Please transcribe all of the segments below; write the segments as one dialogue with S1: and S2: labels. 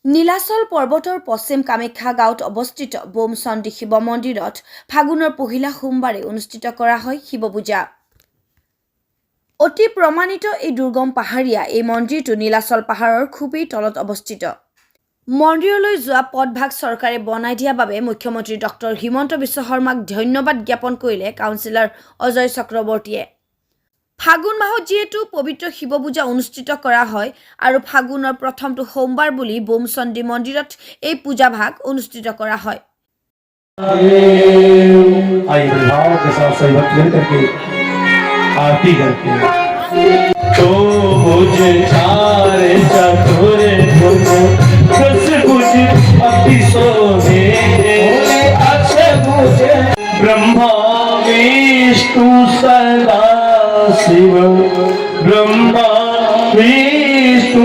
S1: নীলাচল পৰ্বতৰ পশ্চিম কামাখ্যা গাঁৱত অৱস্থিত বোমচণ্ডী শিৱ মন্দিৰত ফাগুনৰ পহিলা সোমবাৰে অনুষ্ঠিত কৰা হয় শিৱ পূজা। অতি প্ৰমাণিত এই দুৰ্গম পাহাৰীয়া এই মন্দিৰটো নীলাচল পাহাৰৰ খুবেই তলত অৱস্থিত। মন্দিৰলৈ যোৱা পথভাগ চৰকাৰে বনাই দিয়াৰ বাবে মুখ্যমন্ত্ৰী ডক্টৰ হিমন্ত বিশ্ব শৰ্মাক ধন্যবাদ জ্ঞাপন কৰিলে কাউন্সিলৰ অজয় চক্ৰৱৰ্তীয়ে। ফাগুন মাহত যেহেতু পবিত্ৰ শিৱ পূজা অনুষ্ঠিত কৰা হয় আৰু ফাগুনৰ প্ৰথমটো সোমবাৰ বুলি বোমচণ্ডী মন্দিৰত এই পূজা ভাগ অনুষ্ঠিত কৰা হয়।
S2: ब्रह्मा विष्णु सदा शिव ब्रह्मा विष्णु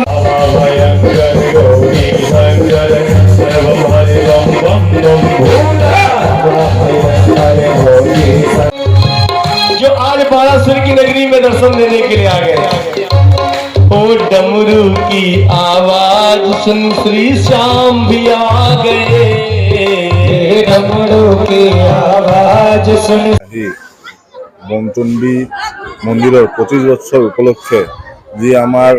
S2: भयंकर गौरी शंकर सर्वं हरि बम बम जो आज बालासुर की नगरी में दर्शन देने के लिए आ गए। ओ डमरू की आवाज सुन श्री श्याम भी आ गए। डमरू की आवाज सुन
S3: বোমচণ্ডী মন্দিৰৰ 25 বছৰ উপলক্ষে যি আমাৰ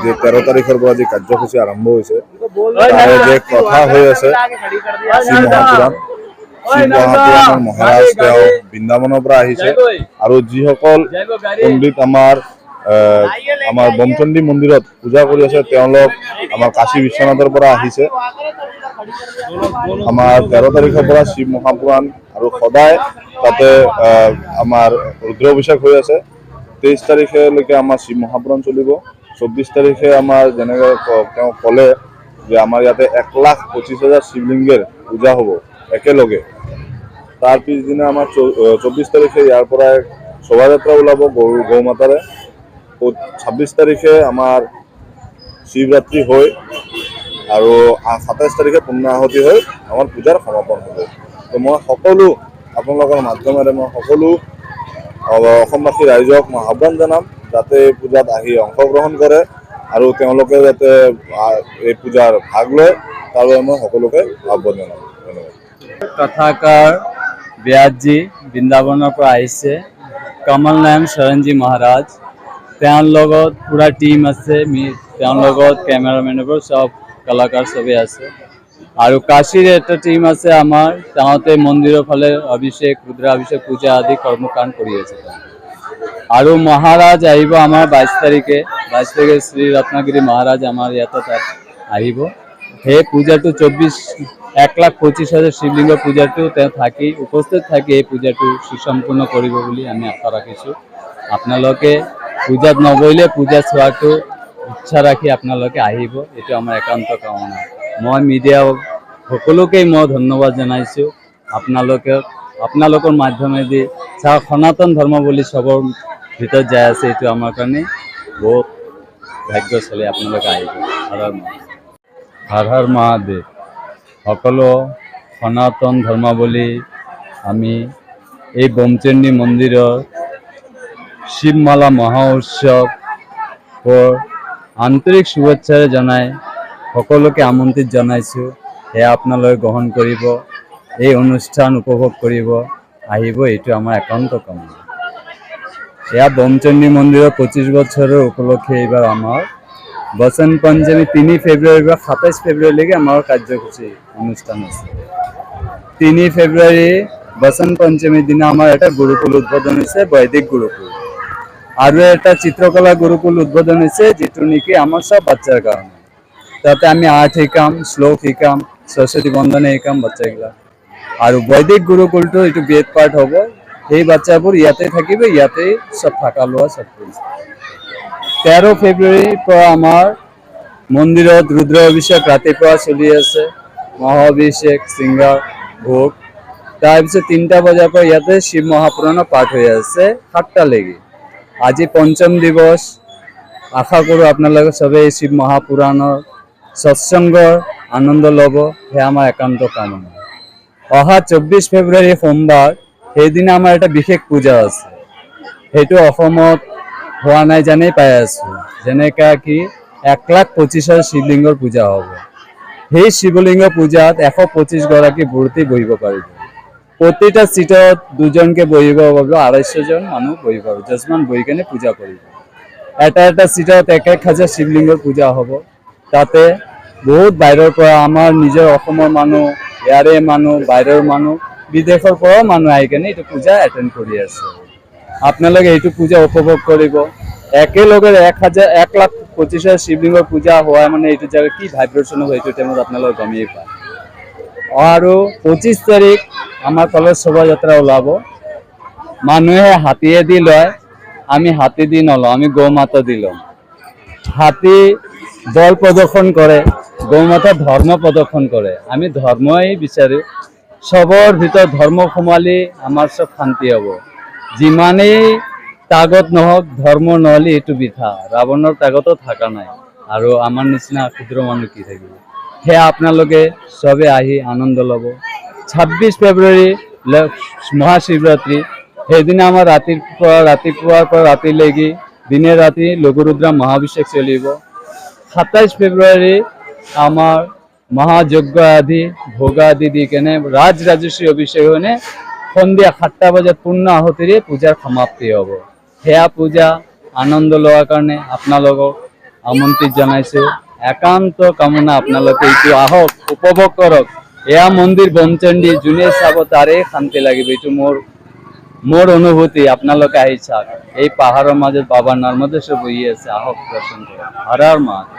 S3: যে 13 তাৰিখৰ পৰা যি কাৰ্যসূচী আৰম্ভ হৈছে তাৰে যে কথা হৈ আছে শ্ৰী মহাপুৰাণ মহাৰাজ তেওঁ বৃন্দাবনৰ পৰা আহিছে আৰু যিসকল পণ্ডিত আমাৰ বোমচণ্ডী মন্দিৰত পূজা কৰি আছে তেওঁলোক আমাৰ কাশী বিশ্বনাথৰ পৰা আহিছে। আমাৰ 13 তাৰিখৰ পৰা শিৱ মহাপুৰাণ আৰু সদায় তাতে আমাৰ ৰুদ্ৰাভিষেক হৈ আছে। 23 তাৰিখলৈকে আমাৰ শিৱ মহাপুৰাণ চলিব। 24 তাৰিখে আমাৰ যেনেকৈ তেওঁ ক'লে যে আমাৰ ইয়াতে 1,25,000 শিৱলিংগৰ পূজা হ'ব একেলগে। তাৰ পিছদিনা আমাৰ 24 তাৰিখে ইয়াৰ পৰা শোভাযাত্ৰা ওলাব গৌ মাতাৰে। 26 তাৰিখে আমাৰ শিৱৰাত্ৰি হৈ আৰু 27 তাৰিখে পূৰ্ণাহুতি হৈ আমাৰ পূজাৰ সমাপন হ'ব। তো মই সকলো আপোনালোকৰ মাধ্যমেৰে মই সকলো অসমবাসী ৰাইজক মই আহ্বান জনাম যাতে এই পূজাত আহি অংশগ্ৰহণ কৰে আৰু তেওঁলোকে যাতে এই পূজাৰ ভাগ লয় তাৰ বাবে মই সকলোকে আহ্বান জনাম।
S4: কথাকাৰ ব্যাসজী বৃন্দাবনৰ পৰা আহিছে, কমল নয়ন শৰণজী মহাৰাজ, তেওঁৰ লগত পুৰা টিম আছে, তেওঁৰ লগত কেমেৰামেনবোৰ সব কলাকাৰ সবেই আছে আৰু কাশীৰ এটা টিম আছে আমাৰ, তাহাঁতে মন্দিৰৰ ফালে অভিষেক ৰুদ্ৰাভিষেক পূজা আদি কৰ্মকাণ্ড কৰি আছে। আৰু মহাৰাজ আহিব আমাৰ 22 তাৰিখে শ্ৰী ৰত্নাগিৰি মহাৰাজ আমাৰ ইয়াতে তাত আহিব। সেই পূজাটো 1,25,000 শিৱলিংগ পূজাটো তেওঁ থাকি উপস্থিত থাকি এই পূজাটো সুসম্পূৰ্ণ কৰিব বুলি আমি আশা ৰাখিছোঁ। আপোনালোকে পূজাত নগ'লে পূজা চোৱাটো ইচ্ছা ৰাখি আপোনালোকে আহিব, এইটো আমাৰ একান্ত কামনা। মই মিডিয়া সকলোকেই মই ধন্যবাদ জনাইছোঁ। আপোনালোকৰ মাধ্যমেদি সনাতন ধৰ্ম বুলি চবৰ ভিতৰত যাই আছে, এইটো আমাৰ কাৰণে বহুত ভাগ্যশালী। আপোনালোকে আহিব। হৰ হৰ মহাদেৱ। সকলো সনাতন ধৰ্মাৱলী আমি এই বোমচণ্ডী মন্দিৰৰ শিৱমালা মহা উৎসৱৰ আন্তৰিক শুভেচ্ছাৰে জনাই সকলোকে আমন্ত্ৰিত জনাইছোঁ। সেয়া আপোনালোকে গ্ৰহণ কৰিব, এই অনুষ্ঠান উপভোগ কৰিব, আহিব, এইটো আমাৰ একান্ত কামনা। এয়া বোমচণ্ডী মন্দিৰৰ 25 বছৰৰ উপলক্ষে এইবাৰ আমাৰ বসন্ত পঞ্চমী 3 ফেব্ৰুৱাৰীৰ পৰা 27 ফেব্ৰুৱাৰীলৈকে আমাৰ কাৰ্যসূচী অনুষ্ঠান আছে। 3 ফেব্ৰুৱাৰী বসন্ত পঞ্চমীৰ দিনা আমাৰ এটা গুৰুকুল উদ্বোধন হৈছে, বৈদিক গুৰুকুল, আৰু এটা চিত্ৰকলা গুৰুকুল উদ্বোধন হৈছে, যিটো নেকি আমাৰ সব বাচ্চাৰ কাৰণে। তাতে আমি আৰ্ট শিকাম, শ্লোক শিকাম, সৰস্বতী বন্দনা শিকাম বাচ্চাগিলাক। আৰু বৈদিক গুৰুকুলটো এইটো বেদ পাঠ হ'ব, সেই বাচ্চাবোৰ ইয়াতে থাকিব, ইয়াতে সব থাকা লোৱা সব কৰিছে। 13 ফেব্ৰুৱাৰীৰ পৰা আমাৰ মন্দিৰত ৰুদ্ৰাভিষেক ৰাতিপুৱা চলি আছে, মহাভিষেক শৃংগাৰ ভোগ। তাৰপিছত 3টা বজাৰ পৰা ইয়াতে শিৱ মহাপুৰাণৰ পাঠ হৈ আছে 7টালৈকে। আজি পঞ্চম দিৱস, আশা কৰোঁ আপোনালোকে চবেই শিৱ মহাপুৰাণৰ সৎসংগৰ আনন্দ ল'ব, সেয়া আমাৰ একান্ত কামনা। অহা 24 ফেব্ৰুৱাৰী সোমবাৰ, সেইদিনা আমাৰ এটা বিশেষ পূজা আছে, সেইটো অসমত হোৱা নাই জানেই পাই আছোঁ। যেনেকৈ কি 1,25,000 শিৱলিংগৰ পূজা হ'ব। সেই শিৱলিংগ পূজাত 125 গৰাকী মূৰ্তি বহিব পাৰিব। প্ৰতিটা চিটত দুজনকে বহিব পাৰিব, 250 জন মানুহ বহিব পাৰিব, যজমান বহি কেনে পূজা কৰিব। এটা চিটত 1,000 শিৱলিংগৰ পূজা হ'ব। তাতে বহুত বাহিৰৰ পৰা, আমাৰ নিজৰ অসমৰ মানুহ, ইয়াৰে মানুহ, বাহিৰৰ মানুহ, বিদেশৰ পৰাও মানুহ আহি কেনে এইটো পূজা এটেণ্ড কৰি আছে। আপোনালোকে এইটো পূজা উপভোগ কৰিব। একেলগে 1,25,000 শিৱলিংগৰ পূজা হোৱা মানে এইটো জেগা কি ভাইব্ৰেশ্যন হ'ব এইটো টাইমত আপোনালোকে গমেই পায়। আৰু 25 তাৰিখ আমাৰ কলেজ শোভাযাত্ৰা ওলাব। মানুহে হাতীয়েদি লয়, আমি হাতী দি নলওঁ, আমি গৌ মাতা দি লওঁ। হাতী বল প্ৰদৰ্শন কৰে, গৌ মাতা ধৰ্ম প্ৰদৰ্শন কৰে। আমি ধৰ্মই বিচাৰোঁ। চবৰ ভিতৰত ধৰ্ম সোমালি আমাৰ চব শান্তি হ'ব। যিমানেই তাগত নহওক, ধৰ্ম নহ'লে এইটো বৃথা। ৰাৱণৰ তাগতো থকা নাই, আৰু আমাৰ নিচিনা ক্ষুদ্ৰ মানুহ কি থাকিব। সেয়া আপোনালোকে চবে আহি আনন্দ ল'ব। 26 ফেব্ৰুৱাৰী মহাশিৱৰাত্ৰি, সেইদিনা আমাৰ ৰাতিপুৱাৰ পৰা ৰাতিলৈকে দিনে ৰাতি লঘুৰুদ্ৰা মহাভিষেক চলিব। 27 ফেব্ৰুৱাৰী আমাৰ মহাযজ্ঞ আদি ভোগ আদি দি কেনে ৰাজৰাজস্বী অভিষেক মানে সন্ধিয়া 7টা বজাত পূৰ্ণ আহুতিৰে পূজাৰ সমাপ্তি হ'ব। সেয়া পূজা আনন্দ লোৱাৰ কাৰণে আপোনালোকক আমন্ত্ৰিত জনাইছোঁ। একান্ত কামনা আপোনালোকে এইটো আহক, উপভোগ কৰক। এয়া মন্দিৰ বনচণ্ডী, যোনে চাব তাৰে শান্তি লাগিব। এইটো মোৰ অনুভূতি। আপোনালোকে আহি চাওক, এই পাহাৰৰ মাজত বাবা নৰ্মদেশ্বৰ বহি আছে। আহক দৰ্শন কৰক। Har Har Mahadev.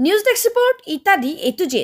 S1: News desk report ইত্যাদি A to Z।